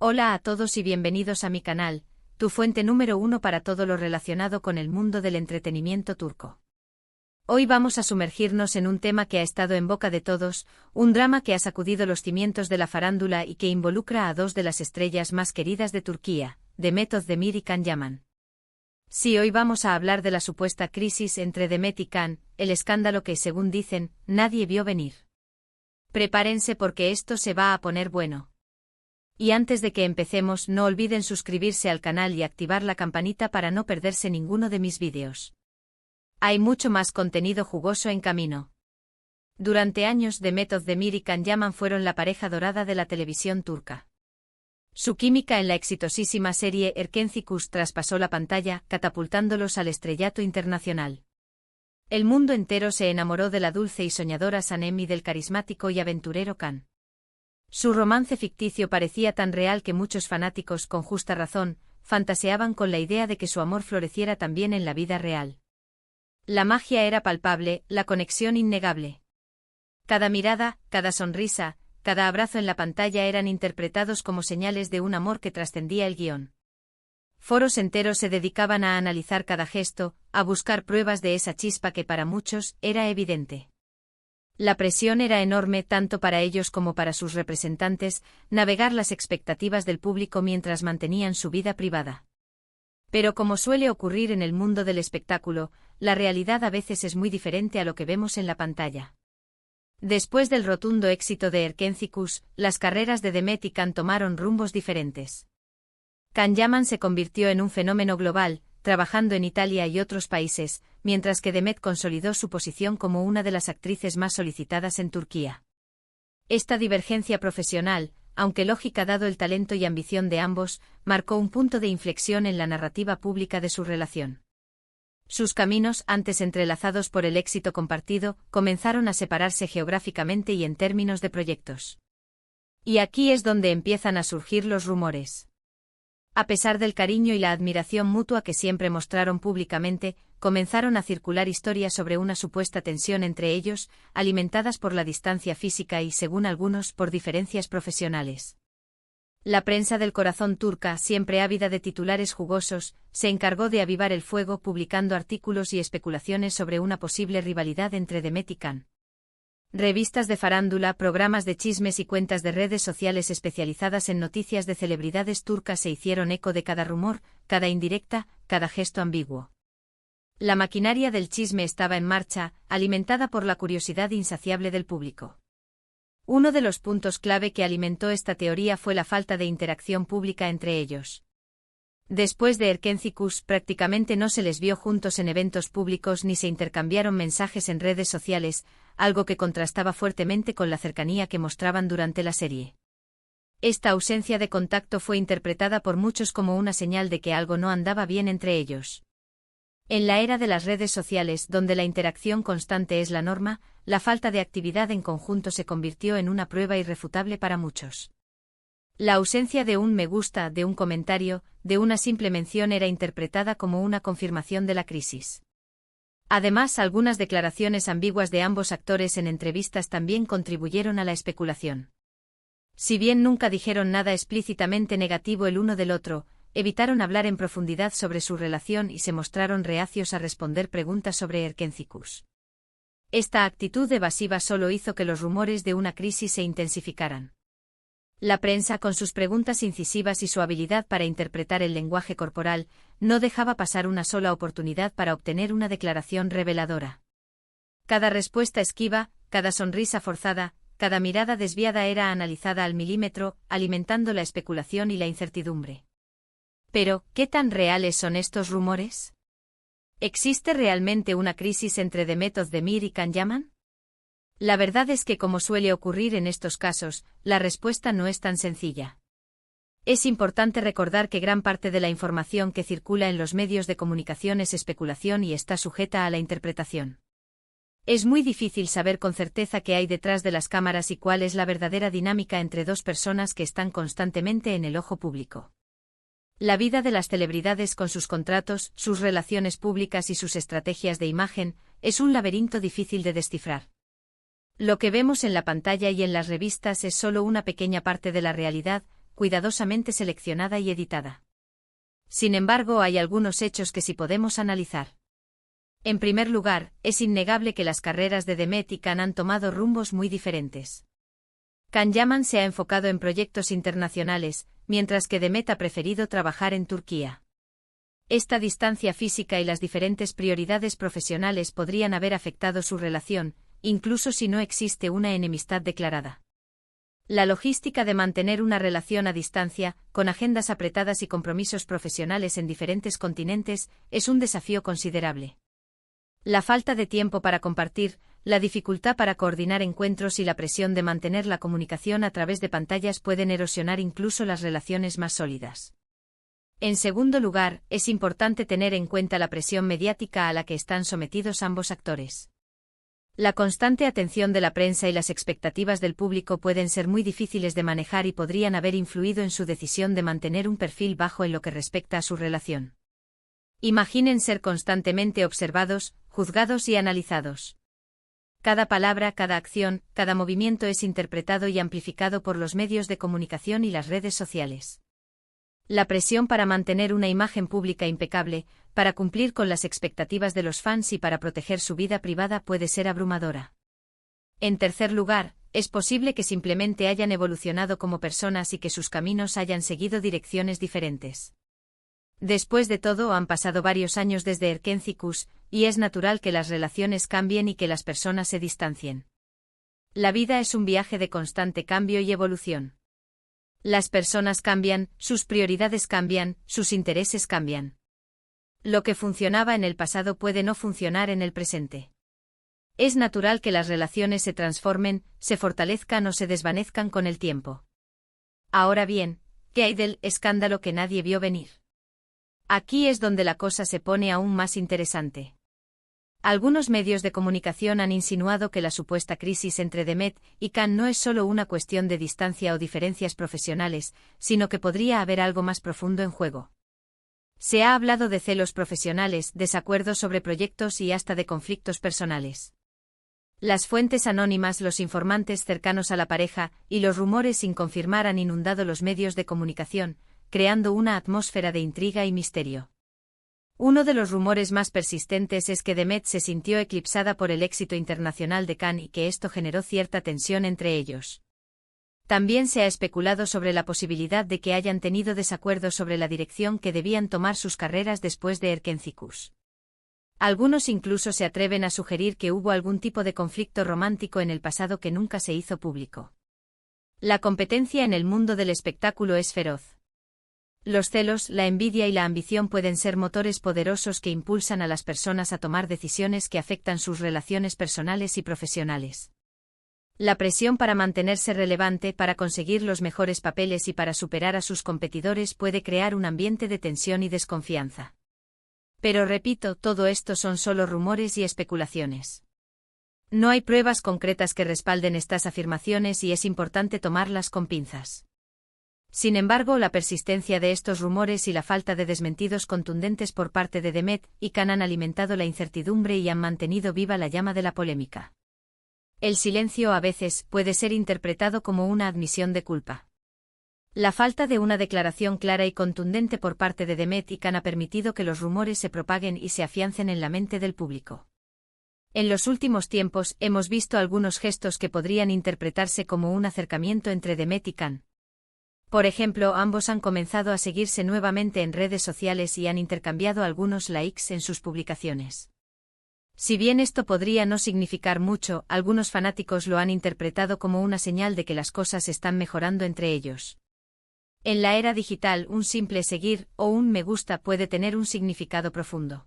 Hola a todos y bienvenidos a mi canal, tu fuente número uno para todo lo relacionado con el mundo del entretenimiento turco. Hoy vamos a sumergirnos en un tema que ha estado en boca de todos, un drama que ha sacudido los cimientos de la farándula y que involucra a dos de las estrellas más queridas de Turquía, Demet Özdemir y Can Yaman. Sí, hoy vamos a hablar de la supuesta crisis entre Demet y Can, el escándalo que, según dicen, nadie vio venir. Prepárense porque esto se va a poner bueno. Y antes de que empecemos, no olviden suscribirse al canal y activar la campanita para no perderse ninguno de mis vídeos. Hay mucho más contenido jugoso en camino. Durante años, Demet Özdemir y Can Yaman fueron la pareja dorada de la televisión turca. Su química en la exitosísima serie Erkenci traspasó la pantalla, catapultándolos al estrellato internacional. El mundo entero se enamoró de la dulce y soñadora Sanem y del carismático y aventurero Can. Su romance ficticio parecía tan real que muchos fanáticos, con justa razón, fantaseaban con la idea de que su amor floreciera también en la vida real. La magia era palpable, la conexión innegable. Cada mirada, cada sonrisa, cada abrazo en la pantalla eran interpretados como señales de un amor que trascendía el guión. Foros enteros se dedicaban a analizar cada gesto, a buscar pruebas de esa chispa que para muchos era evidente. La presión era enorme tanto para ellos como para sus representantes, navegar las expectativas del público mientras mantenían su vida privada. Pero como suele ocurrir en el mundo del espectáculo, la realidad a veces es muy diferente a lo que vemos en la pantalla. Después del rotundo éxito de Erkenci, las carreras de Demet y Can tomaron rumbos diferentes. Can Yaman se convirtió en un fenómeno global, trabajando en Italia y otros países, mientras que Demet consolidó su posición como una de las actrices más solicitadas en Turquía. Esta divergencia profesional, aunque lógica dado el talento y ambición de ambos, marcó un punto de inflexión en la narrativa pública de su relación. Sus caminos, antes entrelazados por el éxito compartido, comenzaron a separarse geográficamente y en términos de proyectos. Y aquí es donde empiezan a surgir los rumores. A pesar del cariño y la admiración mutua que siempre mostraron públicamente, comenzaron a circular historias sobre una supuesta tensión entre ellos, alimentadas por la distancia física y, según algunos, por diferencias profesionales. La prensa del corazón turca, siempre ávida de titulares jugosos, se encargó de avivar el fuego publicando artículos y especulaciones sobre una posible rivalidad entre Demet y Can. Revistas de farándula, programas de chismes y cuentas de redes sociales especializadas en noticias de celebridades turcas se hicieron eco de cada rumor, cada indirecta, cada gesto ambiguo. La maquinaria del chisme estaba en marcha, alimentada por la curiosidad insaciable del público. Uno de los puntos clave que alimentó esta teoría fue la falta de interacción pública entre ellos. Después de Erkenci, prácticamente no se les vio juntos en eventos públicos ni se intercambiaron mensajes en redes sociales, algo que contrastaba fuertemente con la cercanía que mostraban durante la serie. Esta ausencia de contacto fue interpretada por muchos como una señal de que algo no andaba bien entre ellos. En la era de las redes sociales, donde la interacción constante es la norma, la falta de actividad en conjunto se convirtió en una prueba irrefutable para muchos. La ausencia de un me gusta, de un comentario, de una simple mención era interpretada como una confirmación de la crisis. Además, algunas declaraciones ambiguas de ambos actores en entrevistas también contribuyeron a la especulación. Si bien nunca dijeron nada explícitamente negativo el uno del otro, evitaron hablar en profundidad sobre su relación y se mostraron reacios a responder preguntas sobre Erkenci. Esta actitud evasiva solo hizo que los rumores de una crisis se intensificaran. La prensa, con sus preguntas incisivas y su habilidad para interpretar el lenguaje corporal, no dejaba pasar una sola oportunidad para obtener una declaración reveladora. Cada respuesta esquiva, cada sonrisa forzada, cada mirada desviada era analizada al milímetro, alimentando la especulación y la incertidumbre. Pero, ¿qué tan reales son estos rumores? ¿Existe realmente una crisis entre Demet Özdemir y Can Yaman? La verdad es que, como suele ocurrir en estos casos, la respuesta no es tan sencilla. Es importante recordar que gran parte de la información que circula en los medios de comunicación es especulación y está sujeta a la interpretación. Es muy difícil saber con certeza qué hay detrás de las cámaras y cuál es la verdadera dinámica entre dos personas que están constantemente en el ojo público. La vida de las celebridades con sus contratos, sus relaciones públicas y sus estrategias de imagen, es un laberinto difícil de descifrar. Lo que vemos en la pantalla y en las revistas es solo una pequeña parte de la realidad, cuidadosamente seleccionada y editada. Sin embargo, hay algunos hechos que sí podemos analizar. En primer lugar, es innegable que las carreras de Demet y Can han tomado rumbos muy diferentes. Can Yaman se ha enfocado en proyectos internacionales, mientras que Demet ha preferido trabajar en Turquía. Esta distancia física y las diferentes prioridades profesionales podrían haber afectado su relación, incluso si no existe una enemistad declarada. La logística de mantener una relación a distancia, con agendas apretadas y compromisos profesionales en diferentes continentes, es un desafío considerable. La falta de tiempo para compartir, la dificultad para coordinar encuentros y la presión de mantener la comunicación a través de pantallas pueden erosionar incluso las relaciones más sólidas. En segundo lugar, es importante tener en cuenta la presión mediática a la que están sometidos ambos actores. La constante atención de la prensa y las expectativas del público pueden ser muy difíciles de manejar y podrían haber influido en su decisión de mantener un perfil bajo en lo que respecta a su relación. Imaginen ser constantemente observados, juzgados y analizados. Cada palabra, cada acción, cada movimiento es interpretado y amplificado por los medios de comunicación y las redes sociales. La presión para mantener una imagen pública impecable, para cumplir con las expectativas de los fans y para proteger su vida privada puede ser abrumadora. En tercer lugar, es posible que simplemente hayan evolucionado como personas y que sus caminos hayan seguido direcciones diferentes. Después de todo, han pasado varios años desde Erkencikus, y es natural que las relaciones cambien y que las personas se distancien. La vida es un viaje de constante cambio y evolución. Las personas cambian, sus prioridades cambian, sus intereses cambian. Lo que funcionaba en el pasado puede no funcionar en el presente. Es natural que las relaciones se transformen, se fortalezcan o se desvanezcan con el tiempo. Ahora bien, ¿qué hay del escándalo que nadie vio venir? Aquí es donde la cosa se pone aún más interesante. Algunos medios de comunicación han insinuado que la supuesta crisis entre Demet y Can no es solo una cuestión de distancia o diferencias profesionales, sino que podría haber algo más profundo en juego. Se ha hablado de celos profesionales, desacuerdos sobre proyectos y hasta de conflictos personales. Las fuentes anónimas, los informantes cercanos a la pareja y los rumores sin confirmar han inundado los medios de comunicación, creando una atmósfera de intriga y misterio. Uno de los rumores más persistentes es que Demet se sintió eclipsada por el éxito internacional de Can y que esto generó cierta tensión entre ellos. También se ha especulado sobre la posibilidad de que hayan tenido desacuerdos sobre la dirección que debían tomar sus carreras después de Erkencikus. Algunos incluso se atreven a sugerir que hubo algún tipo de conflicto romántico en el pasado que nunca se hizo público. La competencia en el mundo del espectáculo es feroz. Los celos, la envidia y la ambición pueden ser motores poderosos que impulsan a las personas a tomar decisiones que afectan sus relaciones personales y profesionales. La presión para mantenerse relevante, para conseguir los mejores papeles y para superar a sus competidores puede crear un ambiente de tensión y desconfianza. Pero repito, todo esto son solo rumores y especulaciones. No hay pruebas concretas que respalden estas afirmaciones y es importante tomarlas con pinzas. Sin embargo, la persistencia de estos rumores y la falta de desmentidos contundentes por parte de Demet y Can han alimentado la incertidumbre y han mantenido viva la llama de la polémica. El silencio a veces puede ser interpretado como una admisión de culpa. La falta de una declaración clara y contundente por parte de Demet y Can ha permitido que los rumores se propaguen y se afiancen en la mente del público. En los últimos tiempos hemos visto algunos gestos que podrían interpretarse como un acercamiento entre Demet y Can. Por ejemplo, ambos han comenzado a seguirse nuevamente en redes sociales y han intercambiado algunos likes en sus publicaciones. Si bien esto podría no significar mucho, algunos fanáticos lo han interpretado como una señal de que las cosas están mejorando entre ellos. En la era digital, un simple seguir o un me gusta puede tener un significado profundo.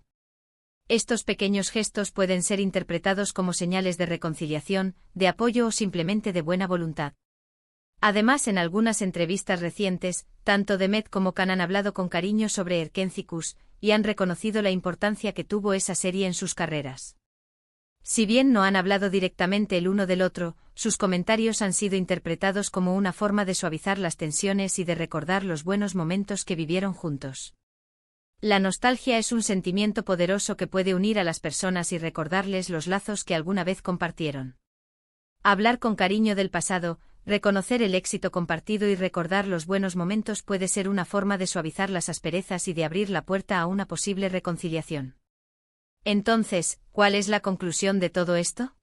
Estos pequeños gestos pueden ser interpretados como señales de reconciliación, de apoyo o simplemente de buena voluntad. Además, en algunas entrevistas recientes, tanto Demet como Can han hablado con cariño sobre Erkencikus y han reconocido la importancia que tuvo esa serie en sus carreras. Si bien no han hablado directamente el uno del otro, sus comentarios han sido interpretados como una forma de suavizar las tensiones y de recordar los buenos momentos que vivieron juntos. La nostalgia es un sentimiento poderoso que puede unir a las personas y recordarles los lazos que alguna vez compartieron. Hablar con cariño del pasado, reconocer el éxito compartido y recordar los buenos momentos puede ser una forma de suavizar las asperezas y de abrir la puerta a una posible reconciliación. Entonces, ¿cuál es la conclusión de todo esto?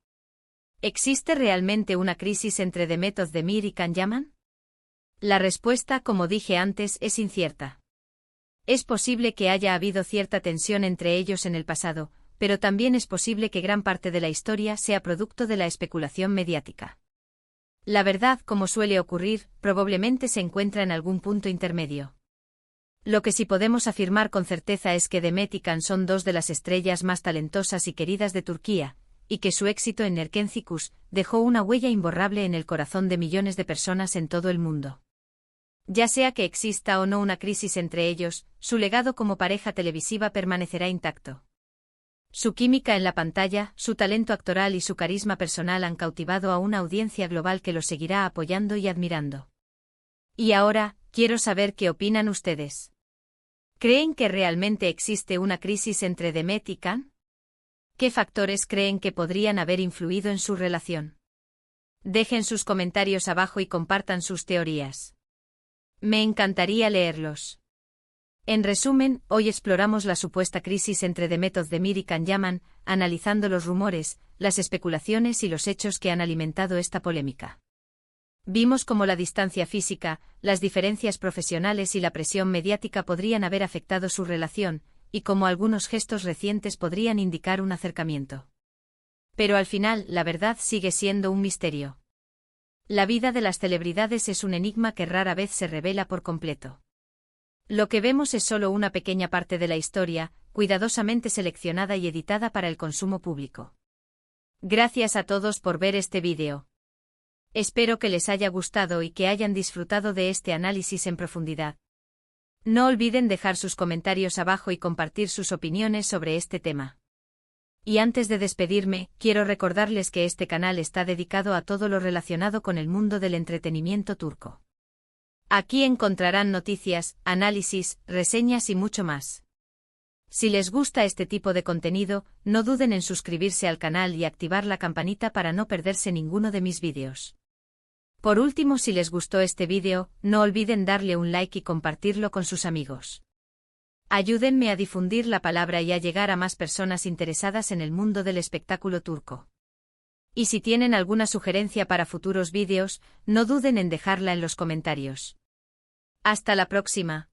¿Existe realmente una crisis entre Demet Özdemir y Can Yaman? La respuesta, como dije antes, es incierta. Es posible que haya habido cierta tensión entre ellos en el pasado, pero también es posible que gran parte de la historia sea producto de la especulación mediática. La verdad, como suele ocurrir, probablemente se encuentra en algún punto intermedio. Lo que sí podemos afirmar con certeza es que Demet y Can son dos de las estrellas más talentosas y queridas de Turquía, y que su éxito en Erkenci dejó una huella imborrable en el corazón de millones de personas en todo el mundo. Ya sea que exista o no una crisis entre ellos, su legado como pareja televisiva permanecerá intacto. Su química en la pantalla, su talento actoral y su carisma personal han cautivado a una audiencia global que los seguirá apoyando y admirando. Y ahora, quiero saber qué opinan ustedes. ¿Creen que realmente existe una crisis entre Demet y Can? ¿Qué factores creen que podrían haber influido en su relación? Dejen sus comentarios abajo y compartan sus teorías. Me encantaría leerlos. En resumen, hoy exploramos la supuesta crisis entre Demet Özdemir y Can Yaman, analizando los rumores, las especulaciones y los hechos que han alimentado esta polémica. Vimos cómo la distancia física, las diferencias profesionales y la presión mediática podrían haber afectado su relación, y cómo algunos gestos recientes podrían indicar un acercamiento. Pero al final, la verdad sigue siendo un misterio. La vida de las celebridades es un enigma que rara vez se revela por completo. Lo que vemos es solo una pequeña parte de la historia, cuidadosamente seleccionada y editada para el consumo público. Gracias a todos por ver este vídeo. Espero que les haya gustado y que hayan disfrutado de este análisis en profundidad. No olviden dejar sus comentarios abajo y compartir sus opiniones sobre este tema. Y antes de despedirme, quiero recordarles que este canal está dedicado a todo lo relacionado con el mundo del entretenimiento turco. Aquí encontrarán noticias, análisis, reseñas y mucho más. Si les gusta este tipo de contenido, no duden en suscribirse al canal y activar la campanita para no perderse ninguno de mis vídeos. Por último, si les gustó este vídeo, no olviden darle un like y compartirlo con sus amigos. Ayúdenme a difundir la palabra y a llegar a más personas interesadas en el mundo del espectáculo turco. Y si tienen alguna sugerencia para futuros vídeos, no duden en dejarla en los comentarios. Hasta la próxima.